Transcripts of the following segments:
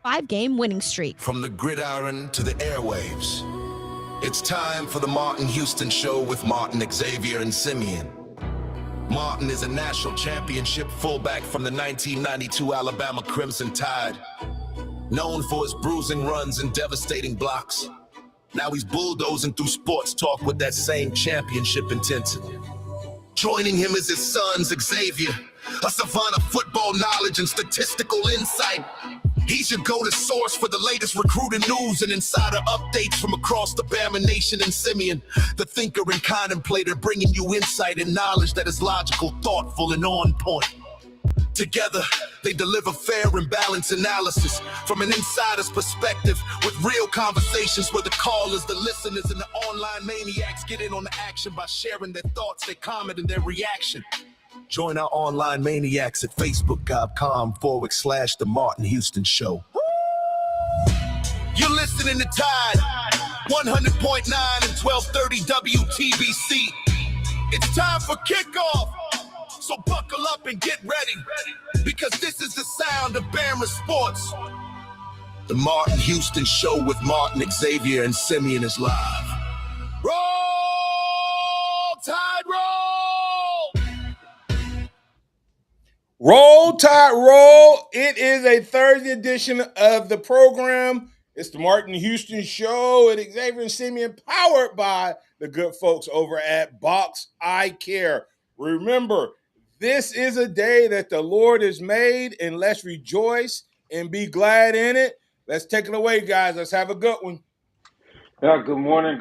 5-game winning streak. From the gridiron to the airwaves, it's time for the Martin Houston Show with Martin, Xavier, and Simeon. Martin is a national championship fullback from the 1992 Alabama Crimson Tide. Known for his bruising runs and devastating blocks, now he's bulldozing through sports talk with that same championship intensity. Joining him is his son, Xavier, a savant of football knowledge and statistical insight. He's your go-to source for the latest recruiting news and insider updates from across the Bama Nation. And Simeon, the thinker and contemplator, bringing you insight and knowledge that is logical, thoughtful, and on point. Together, they deliver fair and balanced analysis from an insider's perspective with real conversations where the callers, the listeners, and the online maniacs get in on the action by sharing their thoughts, their comment, and their reaction. Join our online maniacs at facebook.com/The Martin Houston Show. You're listening to Tide 100.9 and 1230 WTBC. It's time for kickoff. So buckle up and get ready, because this is the sound of Bama sports. The Martin Houston Show with Martin, Xavier, and Simeon is live. Roll Tide, roll! Roll Tide, roll! It is a Thursday edition of the program. It's the Martin Houston Show and Xavier and Simeon, powered by the good folks over at Box Eye Care. Remember, this is a day that the Lord has made, and let's rejoice and be glad in it. Let's take it away, guys. Let's have a good one. Yeah, good morning,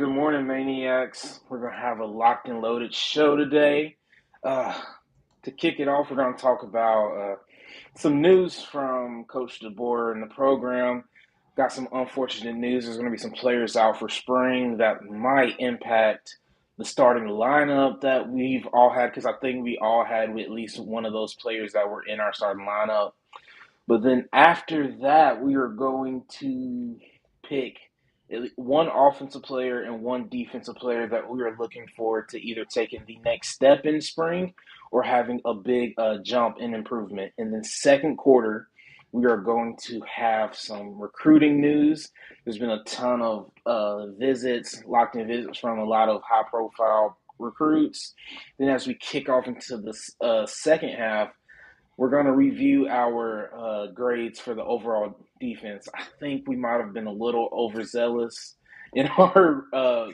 maniacs. We're going to have a locked and loaded show today. To kick it off, we're going to talk about some news from Coach DeBoer and the program. Got some unfortunate news. There's going to be some players out for spring that might impact the starting lineup that we've all had, because I think we all had at least one of those players that were in our starting lineup. But then after that, we are going to pick one offensive player and one defensive player that we are looking forward to either taking the next step in spring or having a big jump in improvement. In the second quarter, we are going to have some recruiting news. There's been a ton of visits, locked-in visits from a lot of high-profile recruits. Then as we kick off into the second half, we're going to review our grades for the overall defense. I think we might have been a little overzealous in our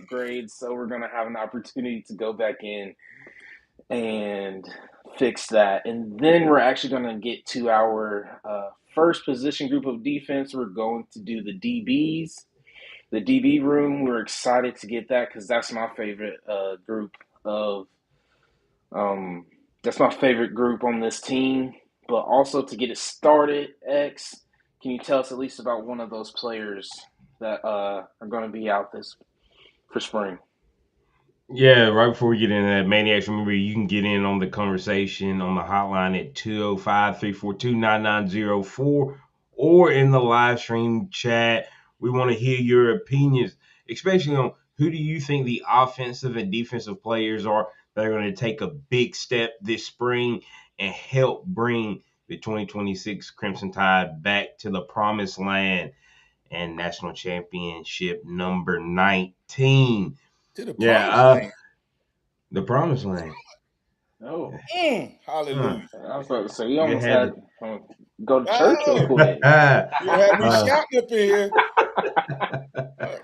grades, so we're going to have an opportunity to go back in and fix that. And then we're actually going to get to our first position group of defense. We're going to do the DBs, the DB room. We're excited to get that because that's my favorite group of that's my favorite group on this team. But also to get it started, X, can you tell us at least about one of those players that are going to be out for spring? Yeah, right before we get into that, Maniacs, remember you can get in on the conversation on the hotline at 205-342-9904 or in the live stream chat. We want to hear your opinions, especially on who do you think the offensive and defensive players are that are going to take a big step this spring and help bring the 2026 Crimson Tide back to the promised land and national championship number 19. To the promised land. The promised land. Oh, hallelujah! I was about to say you almost had to go to church real quick. You had me shouting up in here.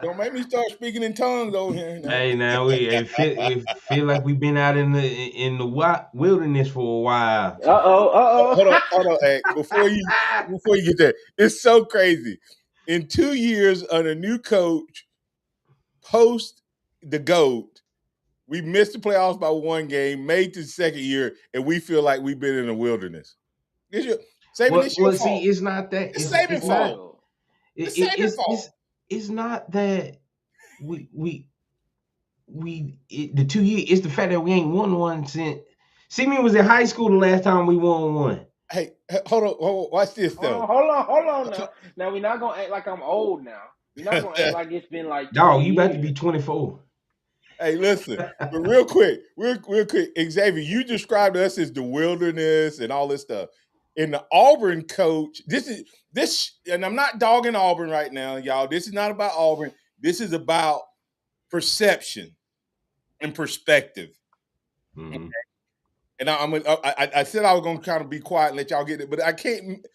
Don't make me start speaking in tongues over here. Now. Hey, now we feel like we've been out in the wilderness for a while. Hold on, hey, before you get there, it's so crazy. In 2 years under new coach, post the GOAT, we missed the playoffs by one game, made the second year, and we feel like we've been in the wilderness. See, it's not that. It's Saban's fault. It's Saban's fault. It's not that the 2 years. It's the fact that we ain't won one since. Simeon was in high school the last time we won one. Hey, hold on. Watch this though. Hold on now. Now we're not gonna act like I'm old now. We're not gonna act like it's been like. Dog, you about to be 24. Hey, listen, but real quick, Xavier, you described us as the wilderness and all this stuff. And the Auburn coach, and I'm not dogging Auburn right now, y'all. This is not about Auburn. This is about perception and perspective. Mm-hmm. And I said I was going to kind of be quiet and let y'all get it, but I can't.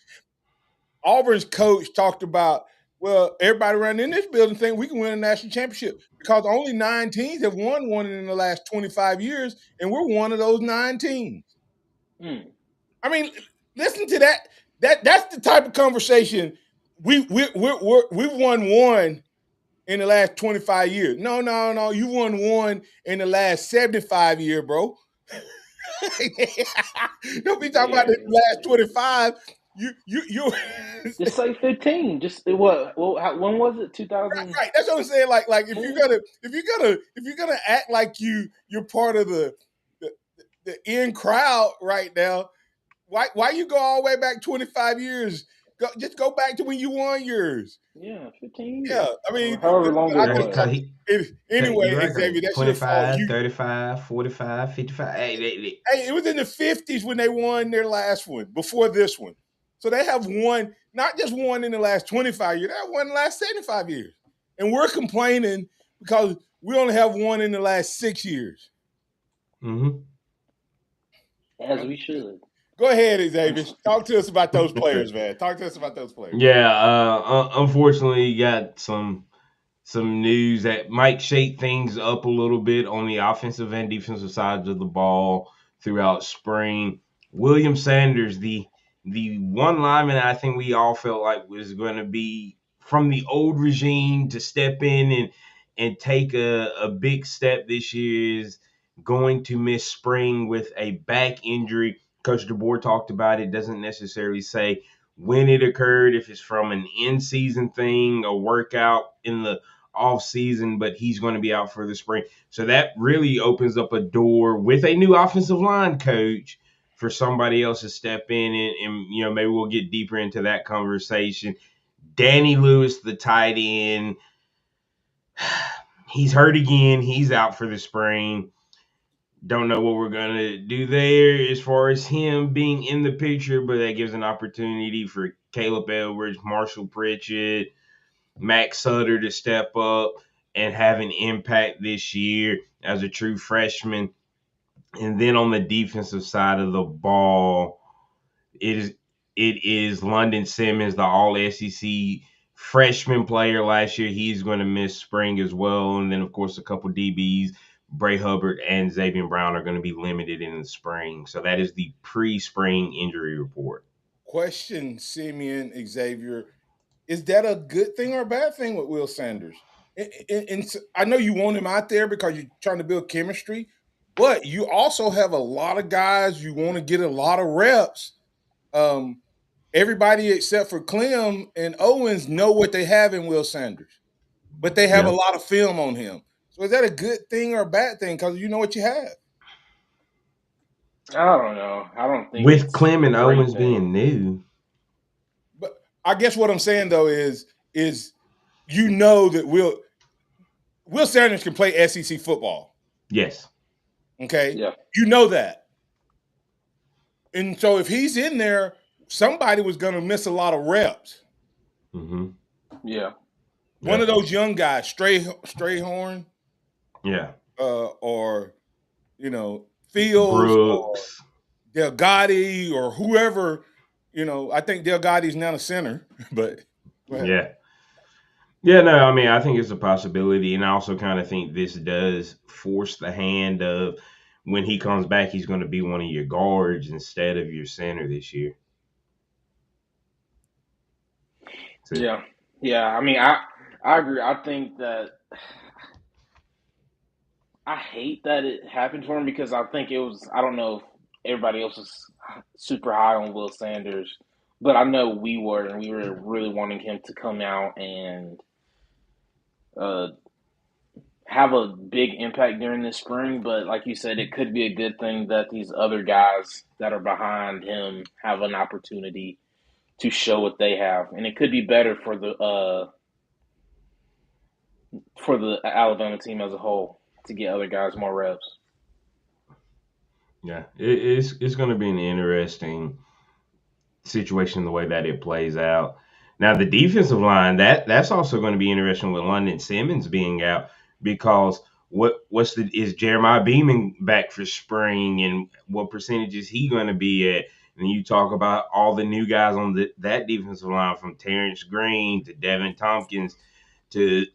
Auburn's coach talked about, well, everybody around in this building think we can win a national championship because only 9 teams have won one in the last 25 years, and we're one of those 9 teams. Mm. I mean, listen to that. That's the type of conversation we've won one in the last 25 years. No. You won one in the last 75 years, bro. Don't be talking about the last 25. You Just say 15. Just what? Well, when was it? 2000. right. That's what I'm saying. Like if you're gonna act like you're part of the in crowd right now, why you go all the way back 25 years? Just go back to when you won yours. Yeah, 15 Yeah, years. I mean, Or however long it I Yeah, think was. anyway, you're right. Xavier, that's your fault. 25, 35, 45, 55. Hey, it was in the 50s when they won their last one before this one. So they have won, not just one in the last 25 years, they have won in the last 75 years. And we're complaining because we only have one in the last 6 years. Mm-hmm. As we should. Go ahead, Xavier. Talk to us about those players, man. Talk to us about those players. Yeah, unfortunately, you got some news that might shake things up a little bit on the offensive and defensive sides of the ball throughout spring. William Sanders, the one lineman I think we all felt like was going to be from the old regime to step in and take a big step this year, is going to miss spring with a back injury. Coach DeBoer talked about it. Doesn't necessarily say when it occurred, if it's from an in-season thing, a workout in the off season, but he's going to be out for the spring. So that really opens up a door with a new offensive line coach for somebody else to step in and maybe we'll get deeper into that conversation. Danny Lewis, the tight end, he's hurt again. He's out for the spring. Don't know what we're going to do there as far as him being in the picture, but that gives an opportunity for Caleb Edwards, Marshall Pritchett, Max Sutter to step up and have an impact this year as a true freshman. And then on the defensive side of the ball, it is London Simmons, the All SEC freshman player last year. He's going to miss spring as well. And then, of course, a couple DBs, Bray Hubbard and Xavier Brown, are going to be limited in the spring. So that is the pre-spring injury report. Question, Simeon, Xavier. Is that a good thing or a bad thing with Will Sanders? And I know you want him out there because you're trying to build chemistry, but you also have a lot of guys you want to get a lot of reps. Everybody except for Clem and Owens know what they have in Will Sanders, but they have a lot of film on him. So is that a good thing or a bad thing? Because you know what you have. I don't know. I don't think With it's Clem and a great Owens thing. being new. But I guess what I'm saying though is you know that Will Sanders can play SEC football. Yes. Okay? Yeah. You know that. And so if he's in there, somebody was going to miss a lot of reps. Mm-hmm. Yeah. One of those young guys, Strayhorn. Yeah. Or, Fields Brooks. or Delgatti or whoever. I think Delgatti's now the center, but yeah. Yeah, no, I mean, I think it's a possibility. And I also kind of think this does force the hand of when he comes back, he's going to be one of your guards instead of your center this year. Yeah. Yeah. I mean, I agree. I think that I hate that it happened for him because I think it was, I don't know if everybody else was super high on Will Sanders, but I know we were, and we were really wanting him to come out and have a big impact during this spring. But like you said, it could be a good thing that these other guys that are behind him have an opportunity to show what they have, and it could be better for the Alabama team as a whole to get other guys more reps. Yeah, it's going to be an interesting situation the way that it plays out. Now the defensive line, that's also going to be interesting with London Simmons being out, because is Jeremiah Beeman back for spring, and what percentage is he going to be at? And you talk about all the new guys on that defensive line, from Terrence Green to Devin Tompkins to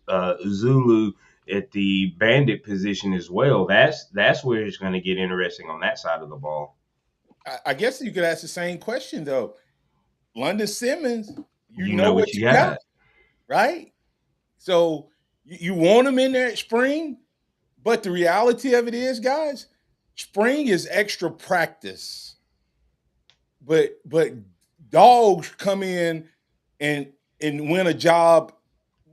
Zulu at the bandit position as well. That's where it's going to get interesting on that side of the ball. I guess you could ask the same question though. London Simmons, you You know know what what you you got, got. right? So you want him in there at spring, but the reality of it is, guys, spring is extra practice. But dogs come in and win a job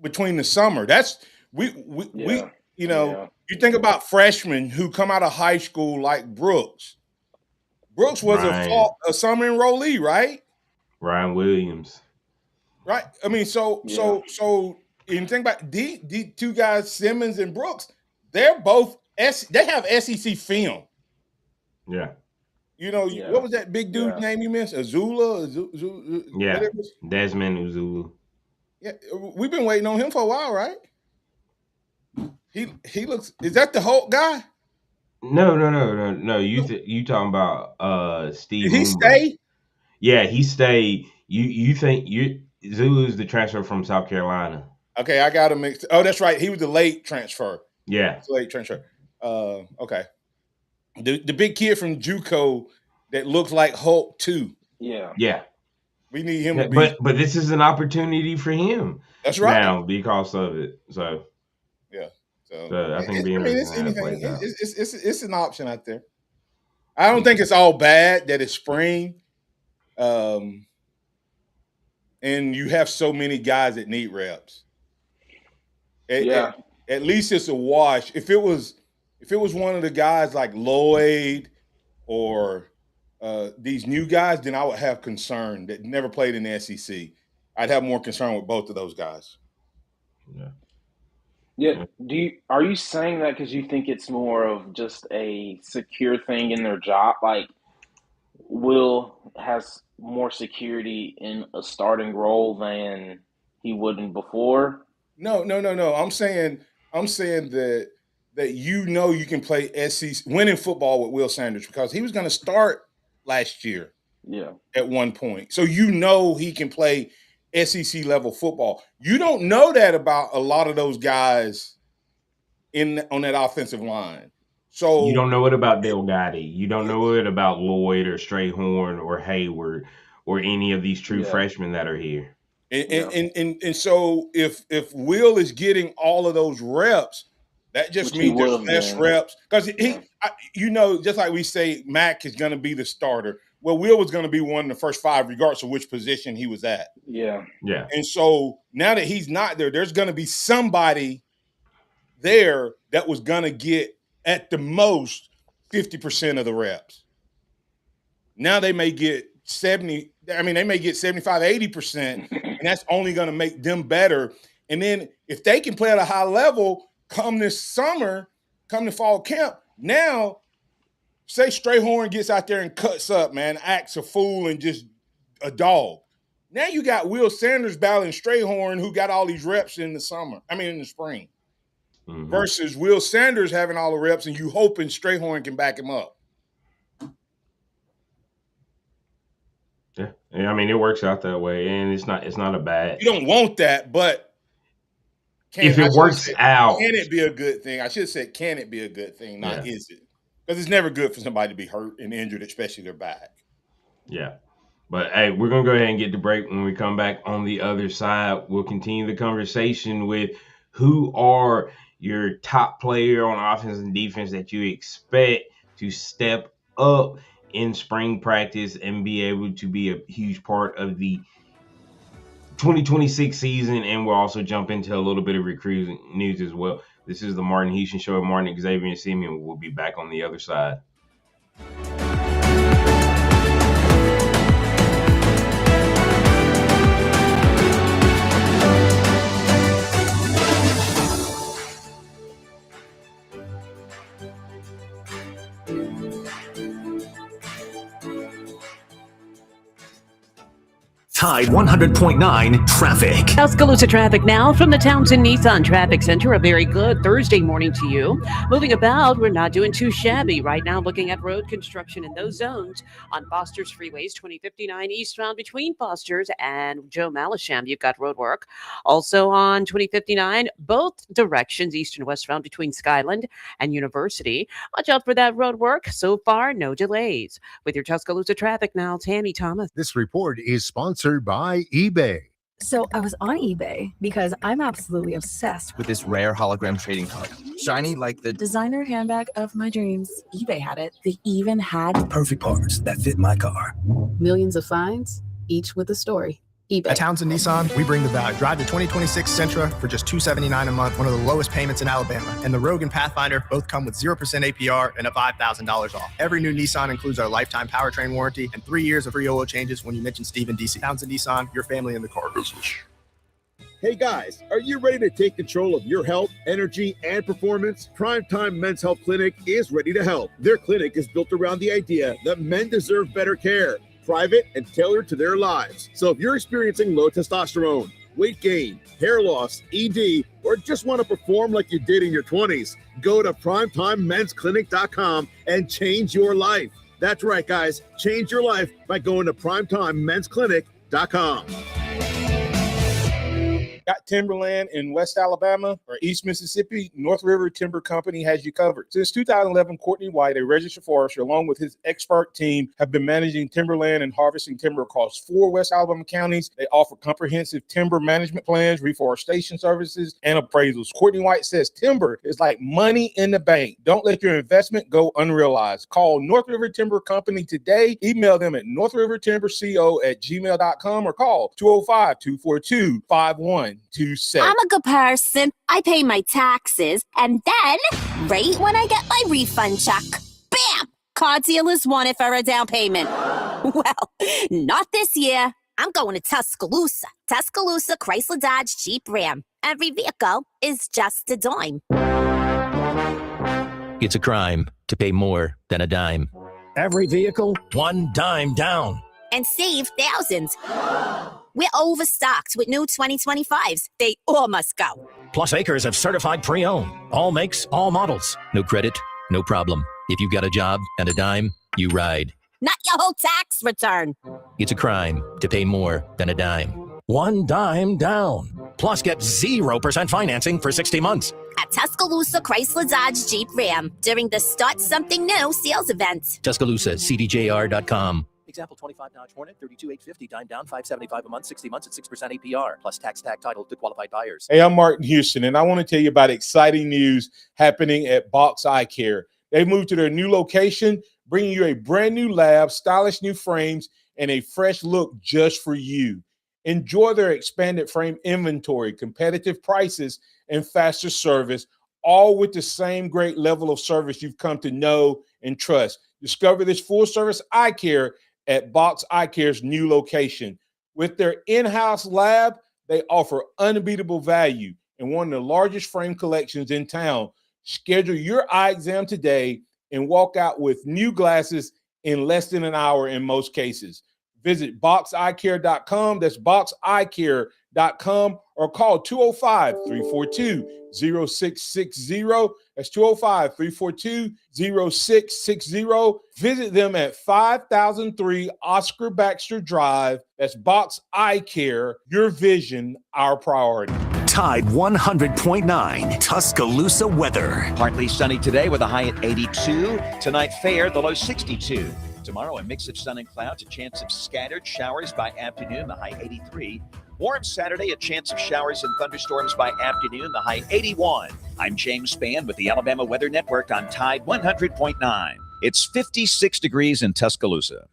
between the summer. That's we Yeah. you Yeah. think about freshmen who come out of high school like Brooks. Brooks was a summer enrollee, right? Ryan Williams. Right. I mean, Yeah. so you think about the two guys, Simmons and Brooks. They're both they have SEC film. Yeah. You know, what Yeah. was that big dude's Yeah. name you mentioned? Azula, Yeah. whatever. Desmond Uzulu. Yeah, we've been waiting on him for a while, right? He looks. Is that the Hulk guy? No. You talking about Steve Did he Moonberg? stay? Yeah, he stayed. You think Zulu's the transfer from South Carolina? Okay, I got him mixed. Oh, that's right. He was the late transfer. Yeah. Late transfer. Okay. The big kid from JUCO that looks like Hulk too. Yeah. Yeah. We need him to Yeah, be. but this is an opportunity for him That's right. now because of it. So, Yeah. So I think it'll be I mean, interesting it's how it anything. plays out. It's an option out there. I don't think it's all bad that it's spring, and you have so many guys that need reps. Yeah. At least it's a wash. If it was one of the guys like Lloyd or these new guys, then I would have concern that never played in the SEC. I'd have more concern with both of those guys. Yeah. Yeah. Are you saying that because you think it's more of just a secure thing in their job? Like Will has more security in a starting role than he wouldn't before? No. I'm saying that you can play SEC winning football with Will Sanders because he was going to start last year Yeah. at one point. So he can play SEC level football. You don't know that about a lot of those guys on that offensive line. You So don't know it about Del Gotti. You don't know it about Lloyd or Strayhorn or Hayward or any of these true Yeah. freshmen that are here. Yeah. and so if Will is getting all of those reps, that just Which he means would there's have less been. reps because Yeah. just like we say Mac is going to be the starter. Well, Will was going to be one of the first five, regardless of which position he was at. Yeah. Yeah. And so now that he's not there, there's going to be somebody there that was going to get at the most 50% of the reps. Now they may get 70, I mean, they may get 75, 80%, and that's only going to make them better. And then if they can play at a high level come this summer, come to fall camp, now say Strayhorn gets out there and cuts up, man, acts a fool and just a dog. Now you got Will Sanders battling Strayhorn, who got all these reps in the spring, Mm-hmm. versus Will Sanders having all the reps and you hoping Strayhorn can back him up. Yeah. I mean, it works out that way, and it's not a bad. You don't want that, but If it works out, can it be a good thing? I should have said, can it be a good thing? Not is it? Because it's never good for somebody to be hurt and injured, especially their back. Yeah. But hey, we're gonna go ahead and get the break. When we come back on the other side, we'll continue the conversation with who are your top player on offense and defense that you expect to step up in spring practice and be able to be a huge part of the 2026 season. And we'll also jump into a little bit of recruiting news as well. This is the Martin Houston Show with Martin, Xavier, and Simeon. We'll be back on the other side. Tide 100.9 traffic. Tuscaloosa traffic now from the Townsend Nissan Traffic Center. A very good Thursday morning to you. Moving about, we're not doing too shabby right now. Looking at road construction in those zones on Foster's Freeways, 2059 eastbound between Foster's and Joe Malisham. You've got road work. Also on 2059, both directions, east and westbound between Skyland and University. Watch out for that road work. So far, no delays. With your Tuscaloosa traffic now, Tammy Thomas. This report is sponsored by eBay. So I was on eBay because I'm absolutely obsessed with this rare hologram trading card. Shiny like the designer handbag of my dreams. eBay had it. They even had the perfect parts that fit my car. Millions of finds, each with a story. eBay. At Townsend Nissan, we bring the value. Drive the 2026 Sentra for just $279 a month, one of the lowest payments in Alabama. And the Rogue and Pathfinder both come with 0% APR and a $5,000 off. Every new Nissan includes our lifetime powertrain warranty and 3 years of free oil changes when you mention Steve and DC. Townsend Nissan, your family in the car business. Hey guys, are you ready to take control of your health, energy, and performance? Primetime Men's Health Clinic is ready to help. Their clinic is built around the idea that men deserve better care, private and tailored to their lives. So if you're experiencing low testosterone, weight gain, hair loss, ED, or just want to perform like you did in your 20s, go to primetimemensclinic.com and change your life. That's right, guys. Change your life by going to primetimemensclinic.com. Got timberland in West Alabama or East Mississippi? North River Timber Company has you covered. Since 2011, Courtney White, a registered forester, along with his expert team, have been managing timberland and harvesting timber across 4 West Alabama counties. They offer comprehensive timber management plans, reforestation services, and appraisals. Courtney White says timber is like money in the bank. Don't let your investment go unrealized. Call North River Timber Company today. Email them at northrivertimberco@gmail.com or call 205-242-5127. I'm a good person. I pay my taxes, and then, right when I get my refund check, bam! Car dealers want it for a down payment. Well, not this year. I'm going to Tuscaloosa. Tuscaloosa, Chrysler, Dodge, Jeep, Ram. Every vehicle is just a dime. It's a crime to pay more than a dime. Every vehicle, one dime down. And save thousands. We're overstocked with new 2025s. They all must go. Plus acres of certified pre-owned. All makes, all models. No credit, no problem. If you've got a job and a dime, you ride. Not your whole tax return. It's a crime to pay more than a dime. One dime down. Plus get 0% financing for 60 months. At Tuscaloosa, Chrysler, Dodge, Jeep, Ram. During the Start Something New sales event. Tuscaloosa, CDJR.com. Example 25 Dodge Hornet, 32,850, dime down, $575 a month, 60 months at 6% APR, plus tax tag title to qualified buyers. Hey, I'm Martin Houston, and I want to tell you about exciting news happening at Box Eye Care. They moved to their new location, bringing you a brand new lab, stylish new frames, and a fresh look just for you. Enjoy their expanded frame inventory, competitive prices, and faster service, all with the same great level of service you've come to know and trust. Discover this full-service eye care at Box Eye Care's new location. With their in-house lab, they offer unbeatable value and one of the largest frame collections in town. Schedule your eye exam today and walk out with new glasses in less than an hour in most cases. Visit boxeyecare.com. That's boxeyecare.com or call 205-342-0660. That's 205-342-0660. Visit them at 5003 Oscar Baxter Drive. That's Box Eye Care. Your vision, our priority. Tide 100.9 Tuscaloosa weather. Partly sunny today with a high at 82. Tonight fair, the low 62. Tomorrow, a mix of sun and clouds, a chance of scattered showers by afternoon, the high 83. Warm Saturday, a chance of showers and thunderstorms by afternoon, the high 81. I'm James Spann with the Alabama Weather Network on Tide 100.9. It's 56 degrees in Tuscaloosa.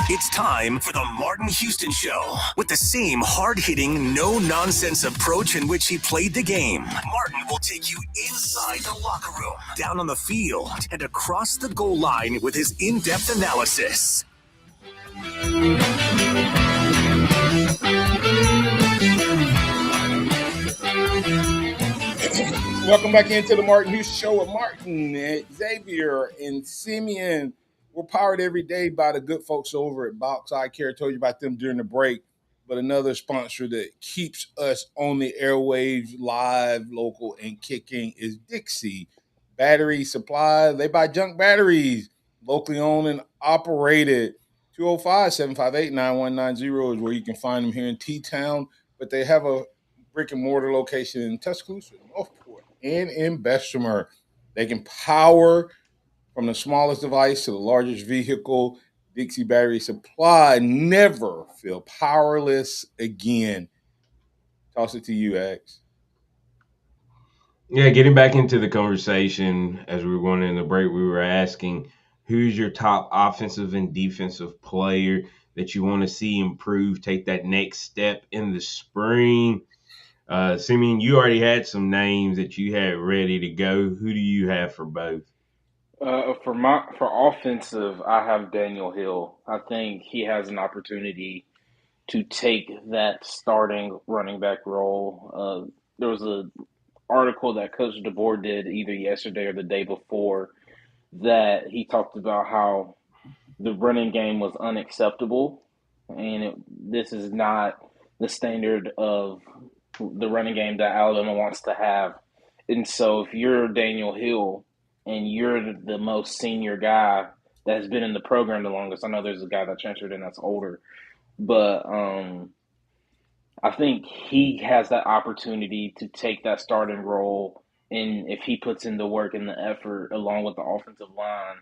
It's time for the Martin Houston Show. With the same hard-hitting, no-nonsense approach in which he played the game, Martin will take you inside the locker room, down on the field, and across the goal line with his in-depth analysis. Welcome back into the Martin Houston Show with Martin, Xavier, and Simeon. We're powered every day by the good folks over at Box Eye Care. I told you about them during the break. but another sponsor that keeps us on the airwaves, live, local, and kicking is Dixie Battery Supply. They buy junk batteries, locally owned and operated. 205-758-9190 is where you can find them here in T-Town, but they have a brick and mortar location in Tuscaloosa, Northport, and in Bessemer. They can power from the smallest device to the largest vehicle. Dixie Battery Supply. Never feel powerless again. Toss it to you, X. Yeah, getting back into the conversation as we were going in the break, we were asking who's your top offensive and defensive player that you want to see improve, take that next step in the spring. Simeon, you already had some names that you had ready to go. Who do you have for both? For offensive, I have Daniel Hill. I think he has an opportunity to take that starting running back role. There was a article that Coach DeBoer did either yesterday or the day before that he talked about how the running game was unacceptable, and this is not the standard of the running game that Alabama wants to have. And so, if you're Daniel Hill and you're the most senior guy that has been in the program the longest, I know there's a guy that transferred in that's older, but I think he has that opportunity to take that starting role. And if he puts in the work and the effort along with the offensive line,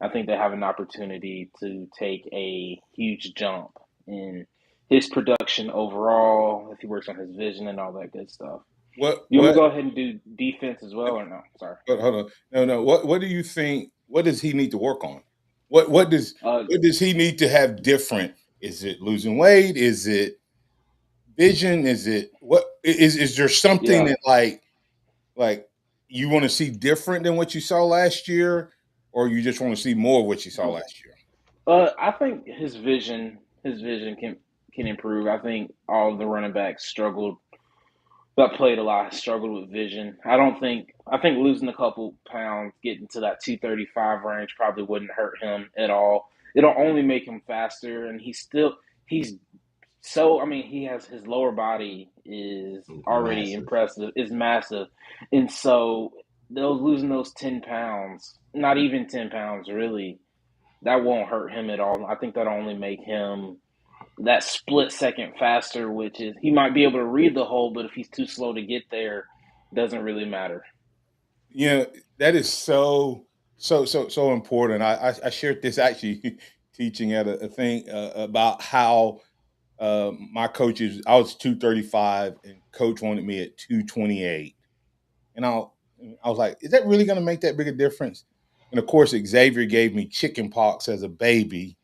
I think they have an opportunity to take a huge jump in his production overall if he works on his vision and all that good stuff. You want me to go ahead and do defense as well or no? Sorry. Hold on. No. What do you think? What does he need to work on? What does he need to have different? Is it losing weight? Is it vision? Is it what is there something that like you want to see different than what you saw last year, or you just want to see more of what you saw last year? I think his vision can improve. I think all of the running backs that played a lot struggled with vision. I think losing a couple pounds, getting to that 235 range probably wouldn't hurt him at all. It'll only make him faster, and he's so, I mean, he has his lower body is already impressive, is massive. And so those losing those 10 pounds, not even 10 pounds really, that won't hurt him at all. I think that'll only make him that split second faster, which is he might be able to read the hole, but if he's too slow to get there, doesn't really matter. Yeah, that is so important. I shared this actually teaching at a thing about how my coaches. I was 235, and coach wanted me at 228, and I was like, is that really going to make that big a difference? And of course, Xavier gave me chicken pox as a baby,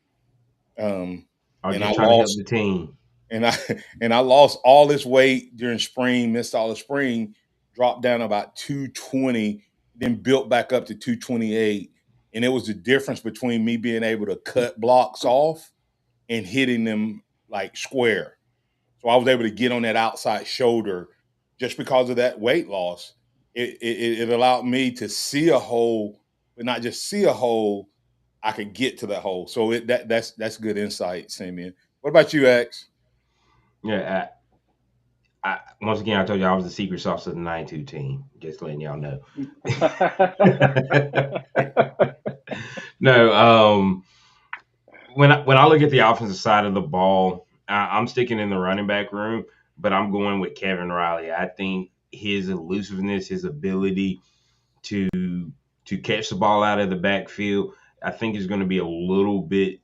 I'm and just I trying to help lost the team. and I lost all this weight during spring, missed all the spring, dropped down about 220, then built back up to 228. And it was the difference between me being able to cut blocks off and hitting them like square. So I was able to get on that outside shoulder just because of that weight loss. It allowed me to see a hole, but not just see a hole. I could get to that hole. So that's good insight, Simeon. What about you, X? Yeah, once again, I told you I was the secret sauce of the 9-2 team. Just letting y'all know. No, when I look at the offensive side of the ball, I'm sticking in the running back room, but I'm going with Kevin Riley. I think his elusiveness, his ability to catch the ball out of the backfield, I think is going to be a little bit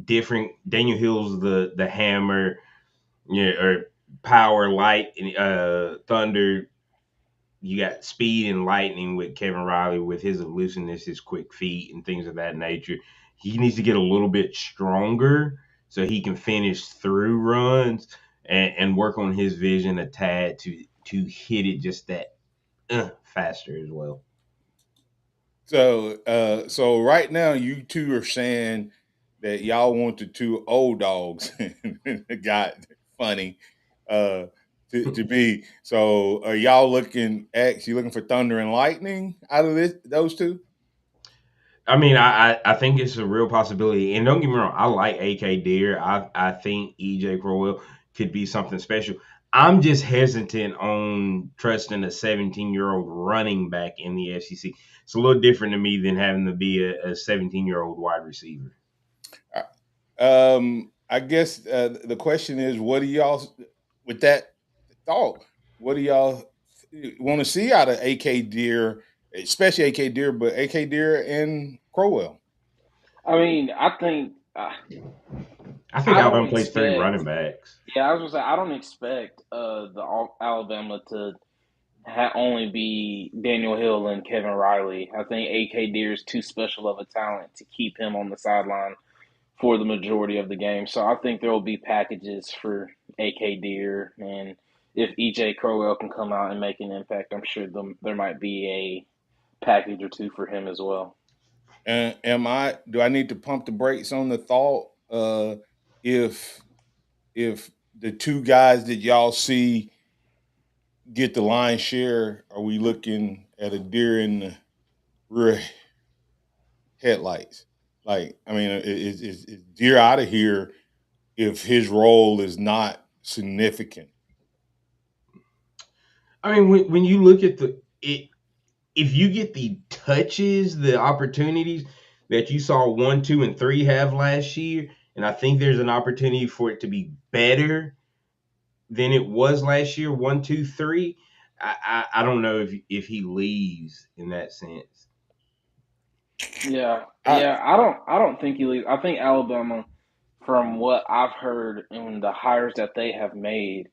different. Daniel Hill's the hammer, or power, light, thunder. You got speed and lightning with Kevin Riley with his elusiveness, his quick feet, and things of that nature. He needs to get a little bit stronger so he can finish through runs and work on his vision a tad to hit it just that faster as well. So right now you two are saying that y'all want the two old dogs got funny to be. So are y'all looking for thunder and lightning out of those two? I mean, I think it's a real possibility. And don't get me wrong, I like AK Deer. I think EJ Crowell could be something special. I'm just hesitant on trusting a 17-year-old running back in the SEC. It's a little different to me than having to be a 17-year-old wide receiver. I guess the question is, what do y'all, with that thought, what do y'all want to see out of AK Deer, especially AK Deer, but AK Deer and Crowell? I mean, I think I think I don't Alabama plays 3 expect. running backs. Yeah, I was gonna say I don't expect Alabama to only be Daniel Hill and Kevin Riley. I think AK Deer is too special of a talent to keep him on the sideline for the majority of the game. So I think there will be packages for AK Deer, and if EJ Crowell can come out and make an impact, I'm sure there might be a package or two for him as well. And do I need to pump the brakes on the thought if the two guys that y'all see get the lion's share, are we looking at a deer in the rear headlights? Like, I mean, is deer out of here if his role is not significant? I mean, when you look at if you get the touches, the opportunities that you saw 1, 2, and 3 have last year, and I think there's an opportunity for it to be better than it was last year. 1, 2, 3. I don't know if he leaves in that sense. Yeah, I don't think he leaves. I think Alabama, from what I've heard and the hires that they have made,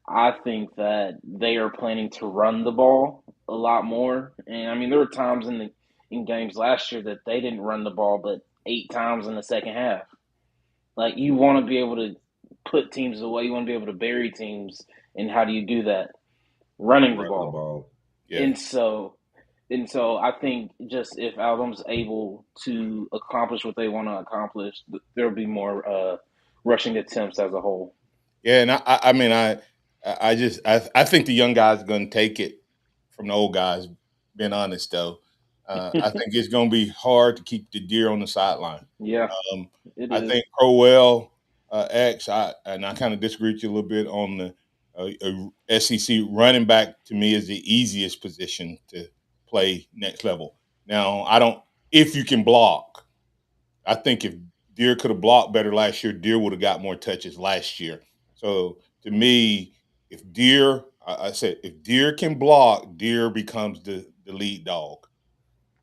I think that they are planning to run the ball a lot more. And I mean, there were times in games last year that they didn't run the ball, but 8 times in the second half. Like you want to be able to put teams away. You want to be able to bury teams. And how do you do that? Running the Run the ball. ball. Yeah. And so I think just if Alabama's able to accomplish what they want to accomplish, there'll be more rushing attempts as a whole. Yeah, and I mean, I think the young guys are going to take it from the old guys. Being honest, though, I think it's going to be hard to keep the deer on the sideline. Yeah, I think Crowell, and I kind of disagree with you a little bit on the SEC running back. To me, is the easiest position to play next level. Now, I don't. If you can block, I think if Deer could have blocked better last year, Deer would have got more touches last year. So to me, if Deer, I said, if Deer can block, Deer becomes the lead dog.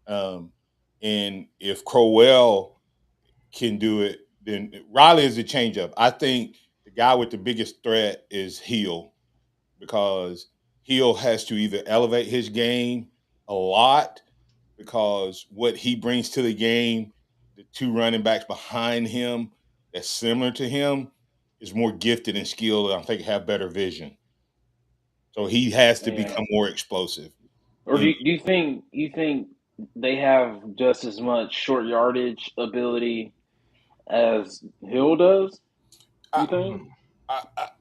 And if Crowell can do it, then Riley is a changeup. I think the guy with the biggest threat is Hill because Hill has to either elevate his game a lot because what he brings to the game, the two running backs behind him that's similar to him is more gifted and skilled and I think have better vision. So he has to become more explosive. Or do you think they have just as much short yardage ability as Hill does? You think?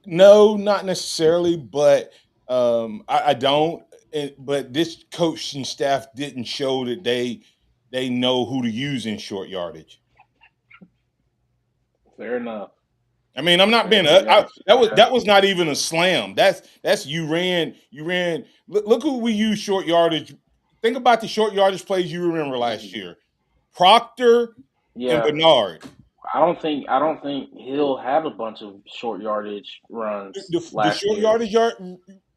No, not necessarily, but I don't. But this coaching staff didn't show that they know who to use in short yardage. Fair enough. I mean, I'm not being that was not even a slam. That's you ran. Look who we use short yardage. Think about the short yardage plays you remember last year. Proctor and Yeah. Bernard. I don't think Hill had a bunch of short yardage runs The last short year. yardage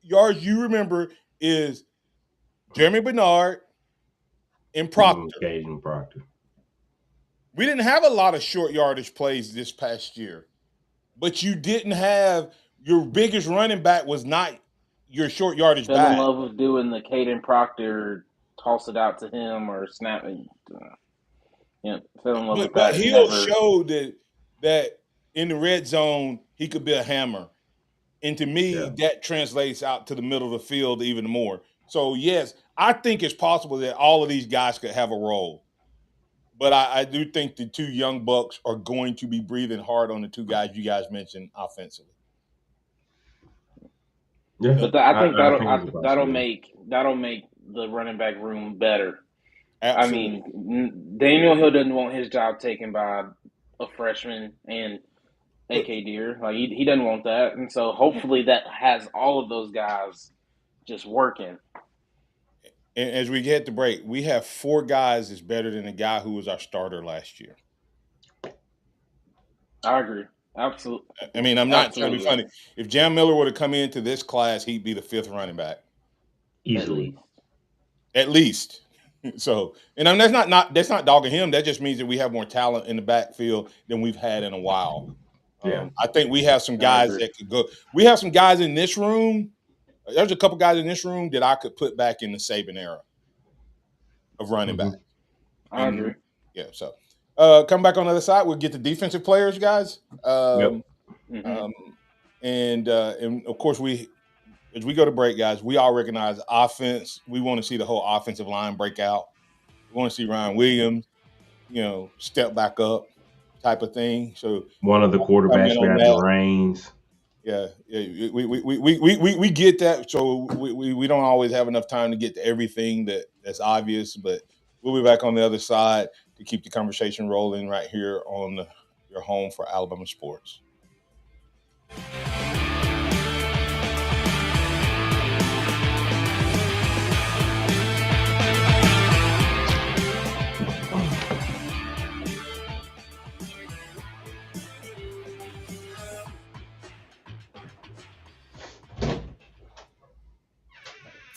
yards you remember is Jeremy Bernard and Proctor. Caden Proctor. We didn't have a lot of short yardage plays this past year, but you didn't have your biggest running back was not your short yardage Fell back. in love with doing the Caden Proctor, toss it out to him or snap it. Fell in love with But that. Hill showed that in the red zone he could be a hammer, and to me that translates out to the middle of the field even more. So yes, I think it's possible that all of these guys could have a role. But I do think the two young bucks are going to be breathing hard on the two guys you guys mentioned offensively. Yeah, But I think think it's a that'll possibility. make the running back room better. Absolutely. I mean, Daniel Hill doesn't want his job taken by a freshman and AK Deer. Like he doesn't want that, and so hopefully that has all of those guys just working. And as we get to break, we have 4 guys that's better than the guy who was our starter last year. I agree. Absolutely. I mean, I'm not trying to be funny. If Jam Miller would have come into this class, he'd be the 5th running back. Easily. At least. So, and that's not dogging him. That just means that we have more talent in the backfield than we've had in a while. Yeah. I think we have some guys that could go. We have some guys in this room. There's a couple guys in this room that I could put back in the Saban era of running back. I agree. Yeah. So, come back on the other side. We'll get the defensive players, guys. And of course, as we go to break, guys, we all recognize offense. We want to see the whole offensive line break out. We want to see Ryan Williams, step back up, type of thing. So one of the quarterbacks grab the reins. Yeah, we get that. So we don't always have enough time to get to everything that's obvious, but we'll be back on the other side to keep the conversation rolling right here on your home for Alabama sports.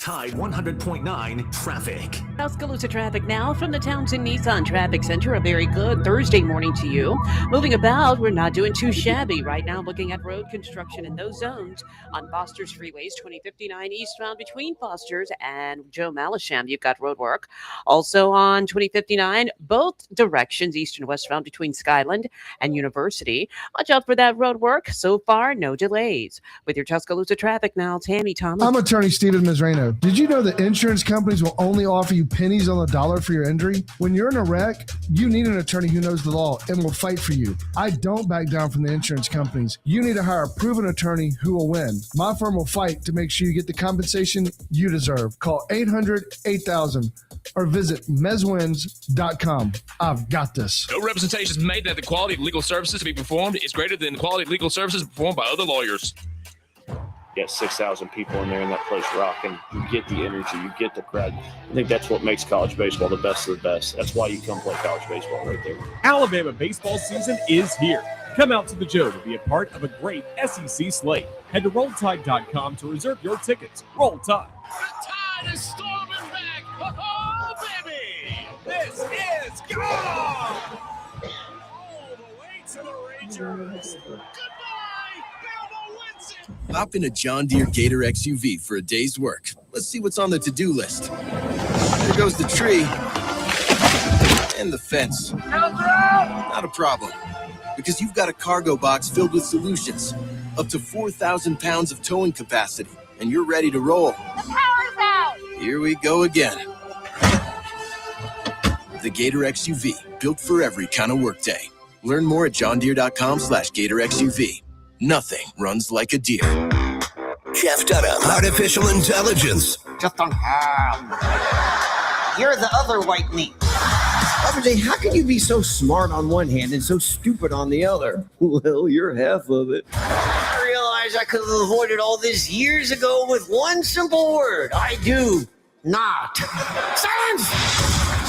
Tide 100.9 traffic. Tuscaloosa traffic now from the Townsend Nissan Traffic Center. A very good Thursday morning to you. Moving about, we're not doing too shabby right now. Looking at road construction in those zones on Foster's Freeways, 2059 eastbound between Foster's and Joe Malisham. You've got road work. Also on 2059, both directions, east and westbound between Skyland and University. Watch out for that road work. So far, no delays. With your Tuscaloosa traffic now, Tammy Thomas. I'm attorney Stephen Mizrano. Did you know that insurance companies will only offer you pennies on the dollar for your injury? When you're in a wreck, you need an attorney who knows the law and will fight for you. I don't back down from the insurance companies. You need to hire a proven attorney who will win. My firm will fight to make sure you get the compensation you deserve. Call 800-8000 or visit mezwins.com. I've got this. No representations made that the quality of legal services to be performed is greater than the quality of legal services performed by other lawyers. Get 6,000 people in there in that place rocking. You get the energy, you get the crowd. I think that's what makes college baseball the best of the best. That's why you come play college baseball right there. Alabama baseball season is here. Come out to the Joe to be a part of a great SEC slate. Head to RollTide.com to reserve your tickets. Roll Tide. The Tide is storming back. Oh, baby. This is gone. All the way to the Rangers. Hop in a John Deere Gator XUV for a day's work. Let's see what's on the to-do list. There goes the tree. And the fence. Not a problem. Because you've got a cargo box filled with solutions. Up to 4,000 pounds of towing capacity. And you're ready to roll. The power's out! Here we go again. The Gator XUV. Built for every kind of workday. Learn more at johndeere.com/Gator XUV. Nothing runs like a deer. Jeff Dunham, artificial intelligence. Jeff Dunham. You're the other white meat. RJ, how can you be so smart on one hand and so stupid on the other? Well, you're half of it. I realize I could have avoided all this years ago with one simple word. I do not. Silence!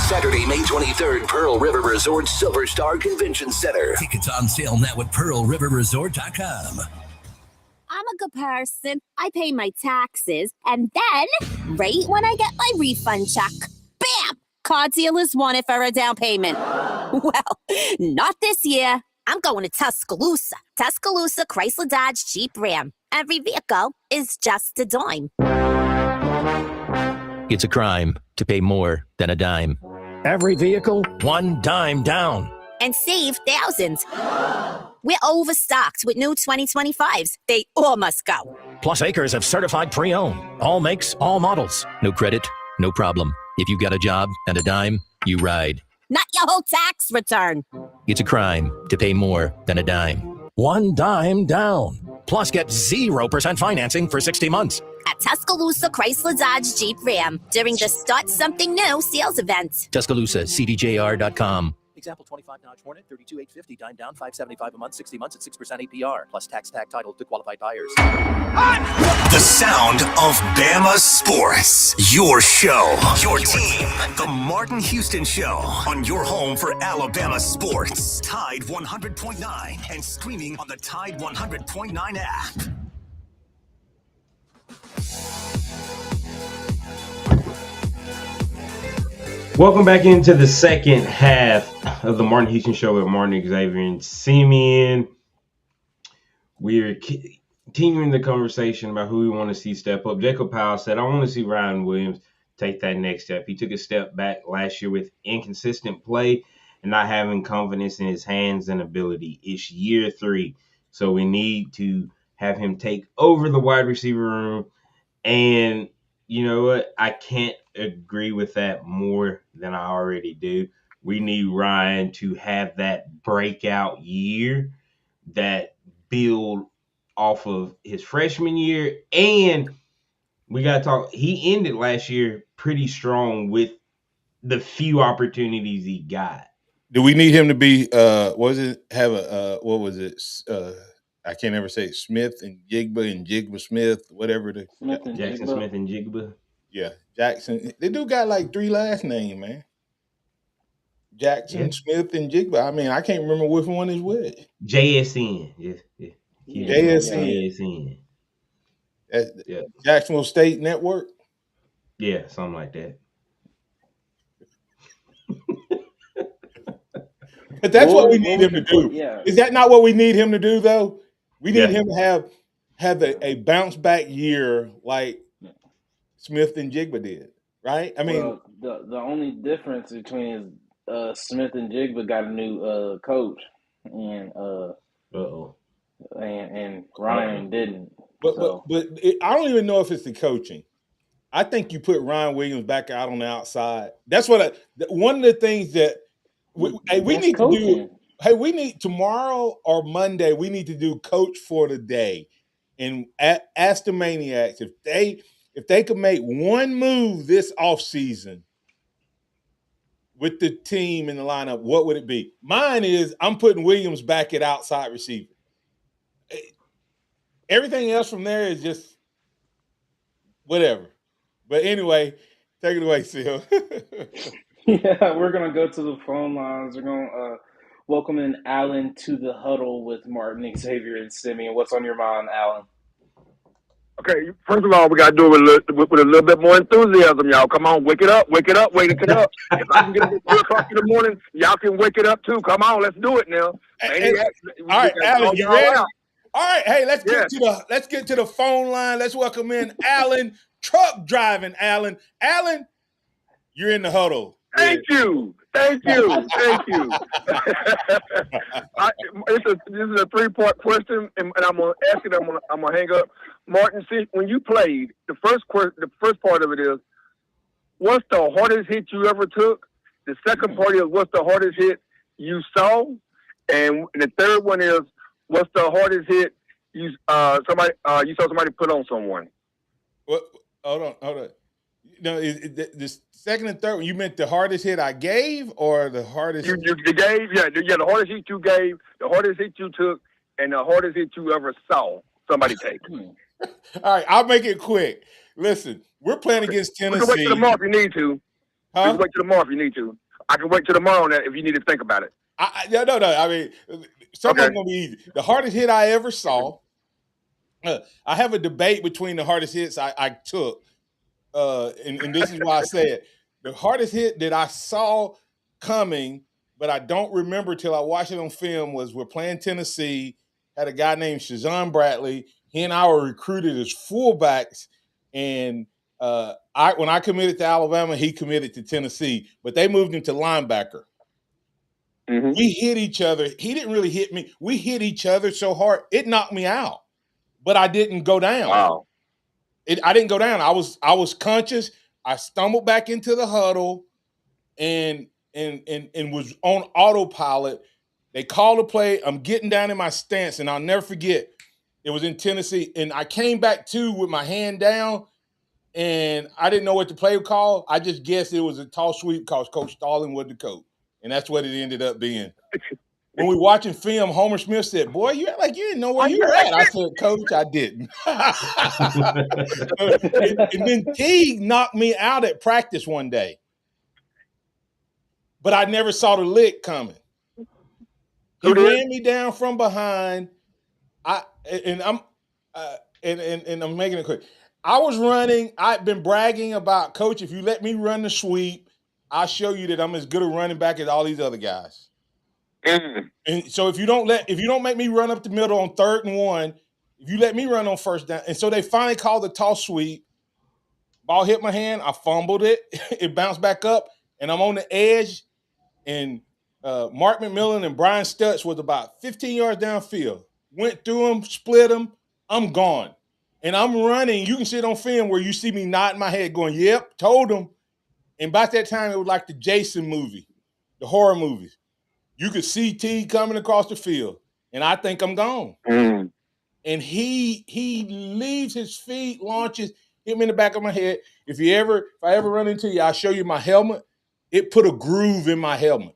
Saturday, May 23rd, Pearl River Resort Silver Star Convention Center. Tickets on sale now at pearlriverresort.com. I'm a good person. I pay my taxes. And then, right when I get my refund check, bam! Car dealers want it for a down payment. Well, not this year. I'm going to Tuscaloosa. Tuscaloosa Chrysler Dodge Jeep Ram. Every vehicle is just a dime. It's a crime to pay more than a dime. Every vehicle, one dime down. And save thousands. We're overstocked with new 2025s. They all must go. Plus acres of certified pre-owned. All makes, all models. No credit, no problem. If you've got a job and a dime, you ride. Not your whole tax return. It's a crime to pay more than a dime. One dime down. Plus get 0% financing for 60 months. at Tuscaloosa Chrysler Dodge Jeep Ram during the Start Something New sales event. Tuscaloosa, CDJR.com. Example 25 Dodge Hornet, 32,850, dime down, 575 a month, 60 months at 6% APR, plus tax tag title to qualified buyers. The sound of Bama Sports. Your show, your team. The Martin Houston Show on your home for Alabama sports. Tide 100.9 and streaming on the Tide 100.9 app. Welcome back into the second half of the Martin Houston Show with Martin, Xavier, and Simeon. We're continuing the conversation about who we want to see step up. Jacob Powell said, I want to see Ryan Williams take that next step. He took a step back last year with inconsistent play and not having confidence in his hands and ability. It's year 3, so we need to have him take over the wide receiver room. And you know what? I can't agree with that more than I already do. We need Ryan to have that breakout year that build off of his freshman year. And we got to talk. He ended last year pretty strong with the few opportunities he got. Do we need him to be what was it? I can't ever say it. Smith and Jigba and Jigba Smith, whatever the Jackson Smith and Jigba. Yeah, Jackson. They do got like 3 last names, man. Jackson, Smith, and Jigba. I mean, I can't remember which one is which. JSN. JSN. Jacksonville State Network. Yeah, something like that. But that's what we need him to do. Yeah. Is that not what we need him to do, though? We need him to have a bounce back year like Smith and Jigba did, right? I mean, the only difference between Smith and Jigba got a new coach, and and Ryan didn't. But I don't even know if it's the coaching. I think you put Ryan Williams back out on the outside. That's what one of the things that we need to do. Hey, we need tomorrow or Monday. We need to do coach for the day, and ask the Maniacs if they could make one move this offseason with the team in the lineup. What would it be? Mine is I'm putting Williams back at outside receiver. Everything else from there is just whatever. But anyway, take it away, Sil. Yeah, we're going to go to the phone lines. We're going to welcome in Alan to the huddle with Martin, Xavier, and Simeon. What's on your mind, Alan? Okay, first of all, we got to do it with a little bit more enthusiasm, y'all. Come on, wake it up, wake it up, wake it up. If I can get it at 2 o'clock in the morning, y'all can wake it up too. Come on, let's do it now. All right, Alan, you ready? All right, hey, let's get to the phone line. Let's welcome in Alan, truck driving Alan. Alan, you're in the huddle. Thank you. This is a 3-part question, and I'm gonna ask it. I'm gonna hang up. Martin, see, when you played, the first part of it is, what's the hardest hit you ever took? The second part is, what's the hardest hit you saw? And the third one is, what's the hardest hit you saw somebody put on someone? What? Hold on. No, the second and third one, you meant the hardest hit I gave or the hardest you gave? Yeah, the hardest hit you gave, the hardest hit you took, and the hardest hit you ever saw somebody take. All right, I'll make it quick. Listen, we're playing against Tennessee. We can wait till tomorrow if you need to. Huh? We can wait till tomorrow if you need to. I can wait till tomorrow on that if you need to think about it. No. I mean, something's going to be easy. The hardest hit I ever saw, I have a debate between the hardest hits I took, and this is why I say it. The hardest hit that I saw coming, but I don't remember till I watched it on film, was we're playing Tennessee, had a guy named Shazan Bradley. He and I were recruited as fullbacks, and when I committed to Alabama, he committed to Tennessee, but they moved him to linebacker. Mm-hmm. We hit each other. He didn't really hit me. We hit each other so hard, it knocked me out, but I didn't go down. Wow. I didn't go down. I was conscious. I stumbled back into the huddle and was on autopilot. They called a play. I'm getting down in my stance, and I'll never forget. It was in Tennessee, and I came back too with my hand down, and I didn't know what the play was called. I just guessed it was a toss sweep because Coach Stallings was the coach, and that's what it ended up being. When we watching film, Homer Smith said, "Boy, you act like you didn't know where you were at." I said, "Coach, I didn't." and then Teague knocked me out at practice one day, but I never saw the lick coming. He ran me down from behind. And I'm making it quick. I was running. I've been bragging about, Coach, if you let me run the sweep, I'll show you that I'm as good a running back as all these other guys. And so if you don't make me run up the middle on 3rd and 1, if you let me run on 1st down, and so they finally called the toss sweep. Ball hit my hand. I fumbled it. It bounced back up, and I'm on the edge. And Mark McMillan and Brian Stutz was about 15 yards downfield. Went through them, split them. I'm gone. And I'm running. You can see it on film where you see me nodding my head going, yep, told them. And by that time, it was like the Jason movie, the horror movies. You could see T coming across the field. And I think I'm gone. And he leaves his feet, launches, hit me in the back of my head. If I ever run into you, I'll show you my helmet. It put a groove in my helmet.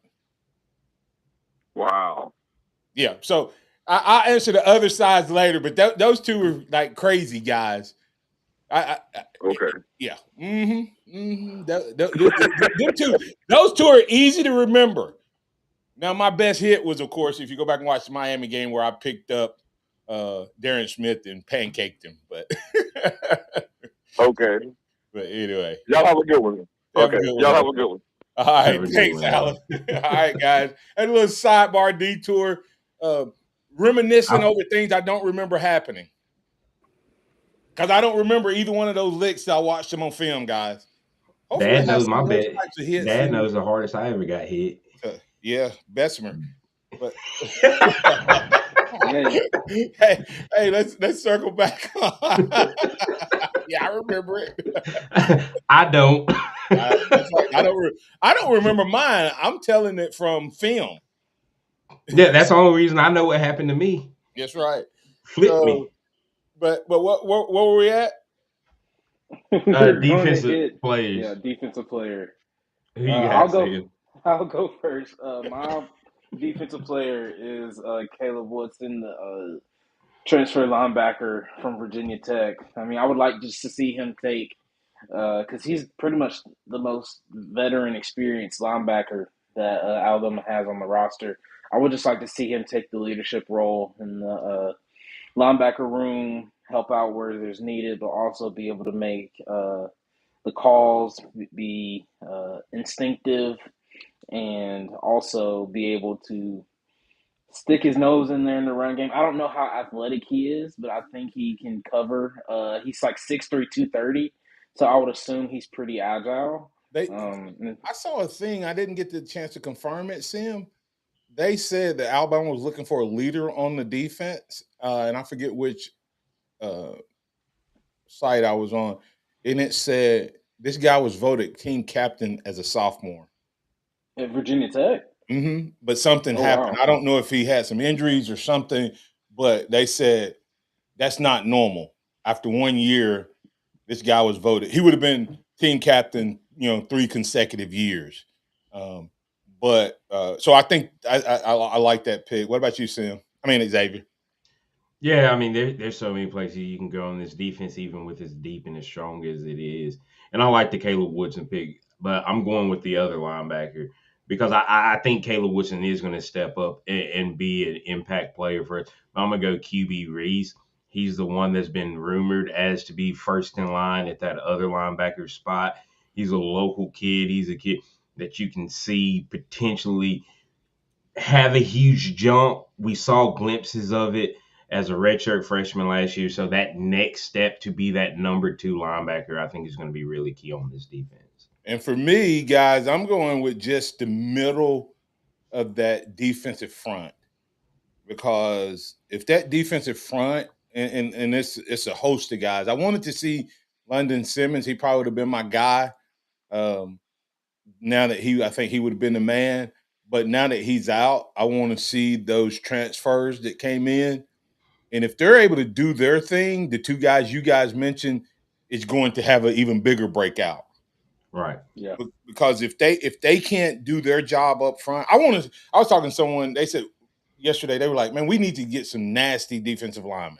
Wow. Yeah. So I'll answer the other sides later, but those two were like crazy guys. Okay. Yeah. Those two are easy to remember. Now, my best hit was, of course, if you go back and watch the Miami game where I picked up Darren Smith and pancaked him. But okay. But anyway. Y'all have a good one. Okay. Y'all have a good one. All right. Thanks, Alan. All right, guys. And a little sidebar detour. Reminiscing over things I don't remember happening. Because I don't remember either one of those licks till I watched them on film, guys. Hopefully Dad knows my best. Dad knows the hardest I ever got hit. Yeah, Bessemer. But hey, let's circle back. Yeah, I remember it. I don't. I don't remember mine. I'm telling it from film. Yeah, that's the only reason I know what happened to me. That's right. Flip me. But what were we at? Defensive players. Yeah, defensive player. Who you got? I'll go first. My defensive player is Caleb Woodson, the transfer linebacker from Virginia Tech. I mean, I would like just to see him take, because he's pretty much the most veteran, experienced linebacker that Alabama has on the roster. I would just like to see him take the leadership role in the linebacker room, help out where there's needed, but also be able to make the calls, be instinctive, and also be able to stick his nose in there in the run game. I don't know how athletic he is, but I think he can cover. He's like 6'3", 230, so I would assume he's pretty agile. I saw a thing. I didn't get the chance to confirm it, Sim. They said that Alabama was looking for a leader on the defense, and I forget which site I was on, and it said this guy was voted team captain as a sophomore. At Virginia Tech? Mm-hmm. But something happened. Wow. I don't know if he had some injuries or something, but they said that's not normal. After 1 year, this guy was voted. He would have been team captain, 3 consecutive years. So I think I like that pick. What about you, Sam? Xavier. Yeah, there's so many places you can go on this defense, even with as deep and as strong as it is. And I like the Caleb Woodson pick, but I'm going with the other linebacker because I think Caleb Woodson is going to step up and be an impact player for us. I'm going to go QB Reese. He's the one that's been rumored as to be first in line at that other linebacker spot. He's a local kid. He's a kid that you can see potentially have a huge jump. We saw glimpses of it as a redshirt freshman last year. So that next step to be that number 2 linebacker, I think is going to be really key on this defense. And for me, guys, I'm going with just the middle of that defensive front. Because if that defensive front, and it's a host of guys. I wanted to see London Simmons. He probably would have been my guy. Now that I think he would have been the man. But now that he's out, I want to see those transfers that came in. And if they're able to do their thing, the two guys you guys mentioned is going to have an even bigger breakout. Right. Yeah. Because if they can't do their job up front, I was talking to someone, they said yesterday, they were like, man, we need to get some nasty defensive linemen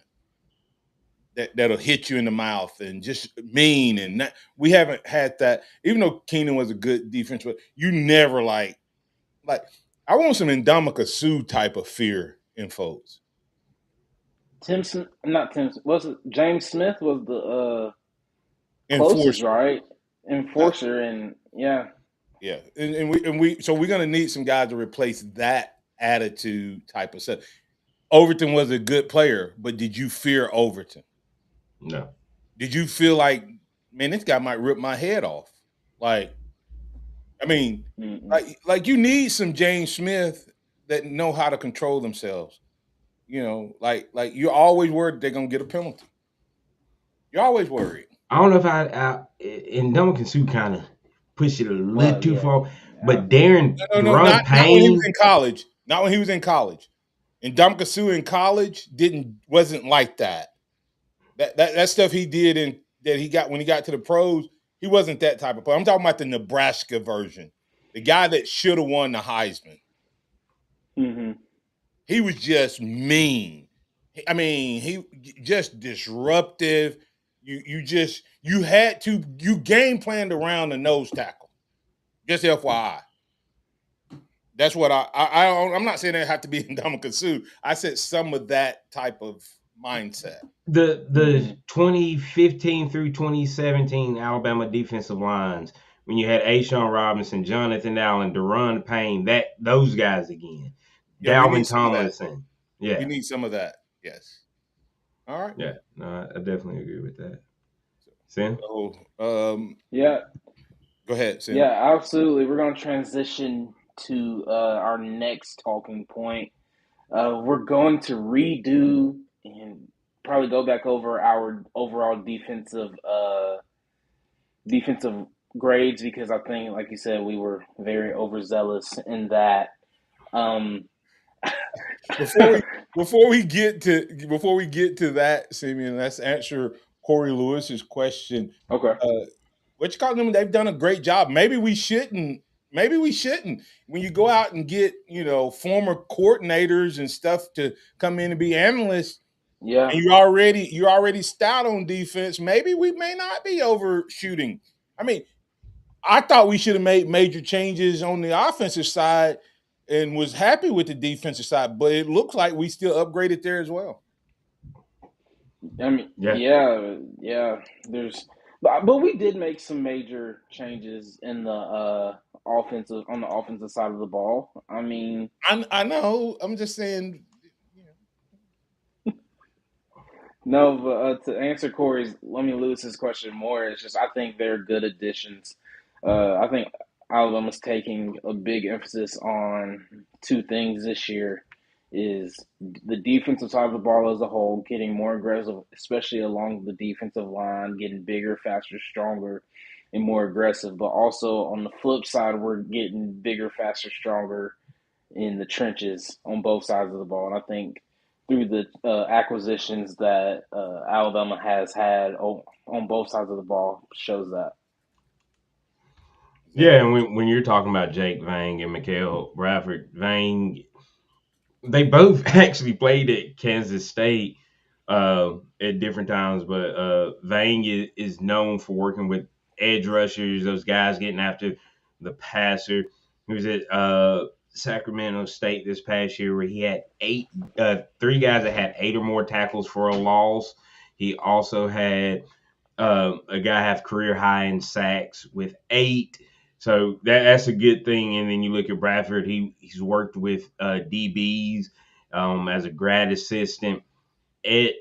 that'll hit you in the mouth and just mean. And that, we haven't had that, even though Keenan was a good defense, but you never like I want some Ndamukong Suh type of fear in folks. Was it James Smith was the closest, Enforcer. right? Enforcer, and yeah. Yeah. And we so we're gonna need some guys to replace that attitude type of stuff. Overton was a good player, but did you fear Overton? No. Did you feel like, man, this guy might rip my head off? Like, I mean, like you need some James Smith that know how to control themselves. You know, like you're always worried they're gonna get a penalty. You're always worried. I don't know if and Ndamukong Suh kind of pushed it a little too far, but Darren Not when he was Payne. in college. Not when he was in college. And Ndamukong Suh in college wasn't like that. That stuff he did that he got when he got to the pros, he wasn't that type of player. I'm talking about the Nebraska version, the guy that should have won the Heisman. Mm-hmm. He was just mean. I mean, he just disruptive. You game planned around the nose tackle. Just FYI. That's what I'm not saying it have to be Ndamukong Suh. I said some of that type of mindset. The 2015 through 2017 Alabama defensive lines, when you had Ashawn Robinson, Jonathan Allen, Daron Payne, those guys again. Yeah, Dalvin Tomlinson. Yeah. We need some of that. Yes. All right. Yeah. No, I definitely agree with that. Sam? Yeah. Go ahead, Sam. Yeah, absolutely. We're going to transition to our next talking point. We're going to redo and probably go back over our overall defensive grades, because I think, like you said, we were very overzealous in that. Before we get to that, Simeon, let's answer Corey Lewis's question. Okay. What you call them? They've done a great job. Maybe we shouldn't. When you go out and get, former coordinators and stuff to come in and be analysts, yeah, and you're already stout on defense, maybe we may not be overshooting. I mean, I thought we should have made major changes on the offensive side and was happy with the defensive side, but it looks like we still upgraded there as well. I mean, yeah. But we did make some major changes in the offensive side of the ball. I mean, I know. I'm just saying. No, but to answer Lewis's question more, it's just I think they're good additions. I think Alabama's taking a big emphasis on two things this year: is the defensive side of the ball as a whole, getting more aggressive, especially along the defensive line, getting bigger, faster, stronger, and more aggressive. But also on the flip side, we're getting bigger, faster, stronger in the trenches on both sides of the ball. And I think through the acquisitions that Alabama has had on both sides of the ball shows that. Yeah, and when you're talking about Jake Vang and Mikael Bradford, Vang, they both actually played at Kansas State at different times, but Vang is known for working with edge rushers, those guys getting after the passer. He was at Sacramento State this past year where he had three guys that had 8 or more tackles for a loss. He also had a guy have career high in sacks with 8. So that's a good thing. And then you look at Bradford, he's worked with DBs as a grad assistant at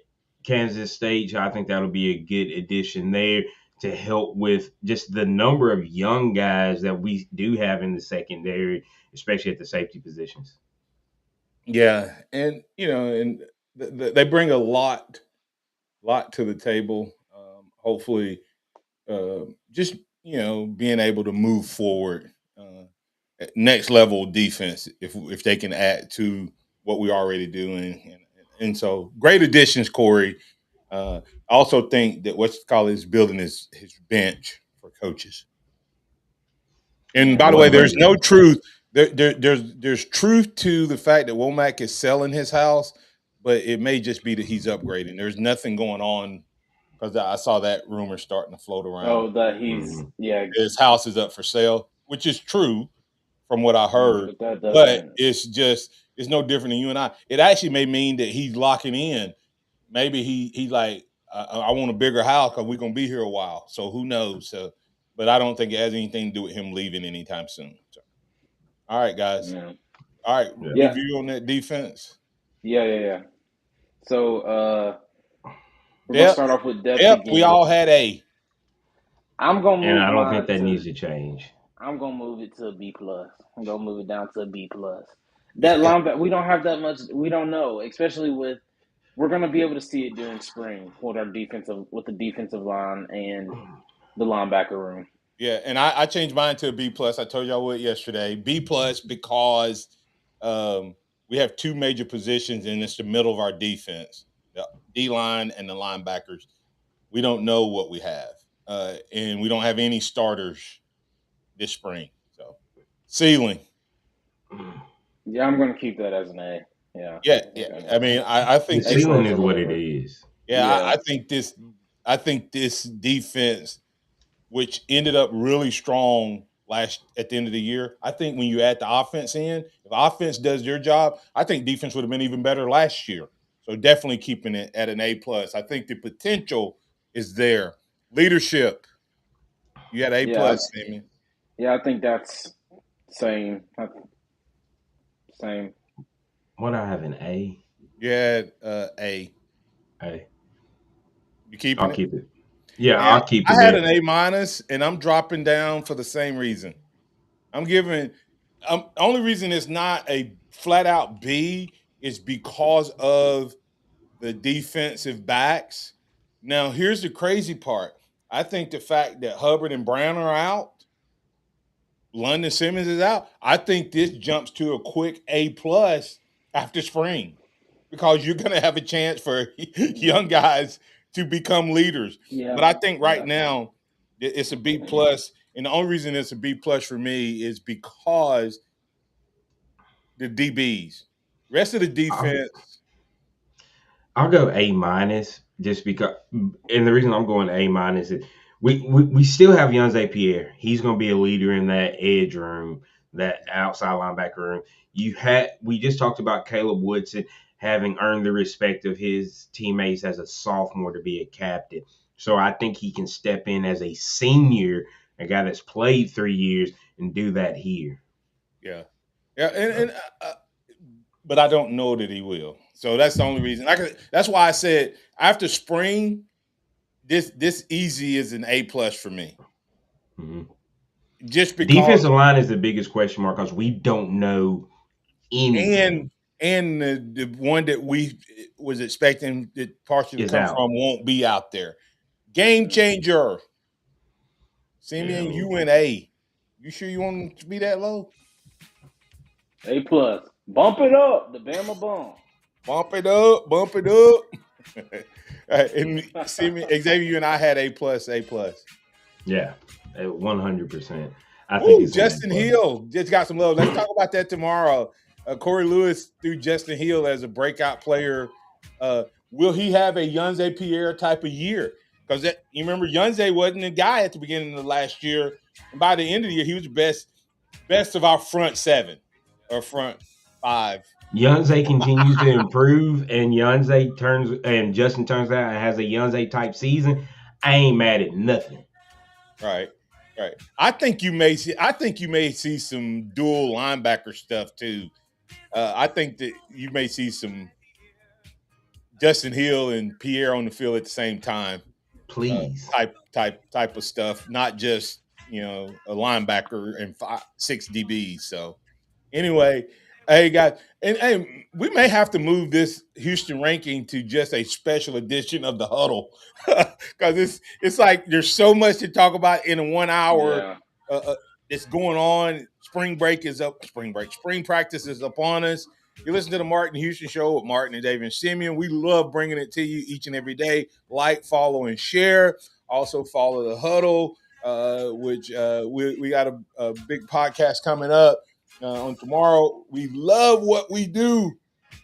Kansas State. So I think that'll be a good addition there to help with just the number of young guys that we do have in the secondary, especially at the safety positions. Yeah, and they bring a lot to the table. Hopefully, just being able to move forward, next level defense if they can add to what we're already doing, And so great additions, Corey. I also think that what's called is building his bench for coaches. And by the way, there's no 100. truth. There's truth to the fact that Womack is selling his house, but it may just be that he's upgrading. There's nothing going on because I saw that rumor starting to float around. Oh, that he's His house is up for sale, which is true from what I heard. but that But doesn't. it's no different than you and I. It actually may mean that he's locking in. Maybe he like I want a bigger house because we're gonna be here a while. So who knows? So, but I don't think it has anything to do with him leaving anytime soon. So, all right, guys. Yeah. All right, Yeah. review on that defense. Yeah. So we're gonna start off with depth again. We all had A. I'm gonna move And I don't mine think that to. needs to change. I'm gonna move it to a B plus. I'm gonna move it down to a B plus. That linebacker, we don't have that much. We don't know, especially with. We're gonna be able to see it during spring with the defensive line and the linebacker room. Yeah, and I changed mine to a B plus. I told y'all what yesterday. B plus because we have two major positions, and it's the middle of our defense, the D line and the linebackers. We don't know what we have, and we don't have any starters this spring. So ceiling. Yeah, I'm gonna keep that as an A. Yeah. I mean, I think the ceiling is what it is. Yeah, I think this defense, which ended up really strong at the end of the year. I think when you add the offense in, if offense does their job, I think defense would have been even better last year. So definitely keeping it at an A plus. I think the potential is there. Leadership, you had A plus, Sammy. Yeah, I think that's same. Same. What I have an A. You had A. A. You keeping I'll it? keep it. Yeah, And I'll keep I it. had an A minus, and I'm dropping down for the same reason. I'm giving. Only reason it's not a flat out B is because of the defensive backs. Now, here's the crazy part. I think the fact that Hubbard and Brown are out, London Simmons is out. I think this jumps to a quick A plus after spring because you're going to have a chance for young guys to become leaders. Yeah. But I think right now it's a B plus, and the only reason it's a B plus for me is because the DBs, rest of the defense. I'll go A minus just because, and the reason I'm going A minus is we still have Xavier Pierre. He's going to be a leader in that edge room, that outside linebacker room. We just talked about Caleb Woodson having earned the respect of his teammates as a sophomore to be a captain. So I think he can step in as a senior, a guy that's played 3 years, and do that here. Yeah, and but I don't know that he will. So that's the only reason. That's why I said after spring, this easy is an A plus for me. Mm-hmm. Just because defensive line is the biggest question mark because we don't know anything. And the one that we was expecting that partially to come from won't be out there. Game changer. Simeon, you went A. You sure you want him to be that low? A plus. Bump it up. The Bama bump. Bump it up. Bump it up. And Simeon, Xavier, you and I had A plus. Yeah, 100%. I think it's Justin Hill just got some love. Let's talk about that tomorrow. Corey Lewis threw Justin Hill as a breakout player. Will he have a Xavier Pierre type of year? Because you remember, Xavier wasn't the guy at the beginning of the last year, and by the end of the year, he was the best of our front seven or front five. Xavier continues to improve, and Justin turns out and has a Xavier type season. I ain't mad at nothing. Right. I think you may see some dual linebacker stuff too. I think that you may see some Justin Hill and Pierre on the field at the same time. Please. Type of stuff, not just a linebacker and 6 DBs. So anyway, hey guys, and hey, we may have to move this Houston ranking to just a special edition of the huddle because it's like there's so much to talk about in a 1 hour. It's going on. Spring practice is upon us. You listen to the Martin Houston Show with Martin and David Simeon. We love bringing it to you each and every day. Like, follow, and share. Also follow The Huddle, which we got a big podcast coming up on tomorrow. We love what we do,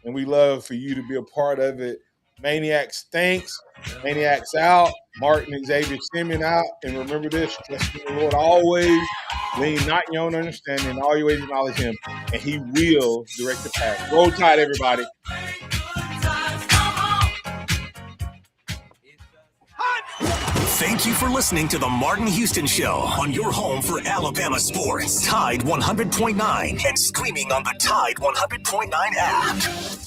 and we love for you to be a part of it. Maniacs, thanks. Maniacs out. Martin and Xavier Simeon out. And remember this, trust in the Lord always. Lean not in your own understanding. All your ways acknowledge him, and he will direct the path. Roll Tide, everybody. Thank you for listening to the Martin Houston Show on your home for Alabama sports. Tide 100.9 and streaming on the Tide 100.9 app.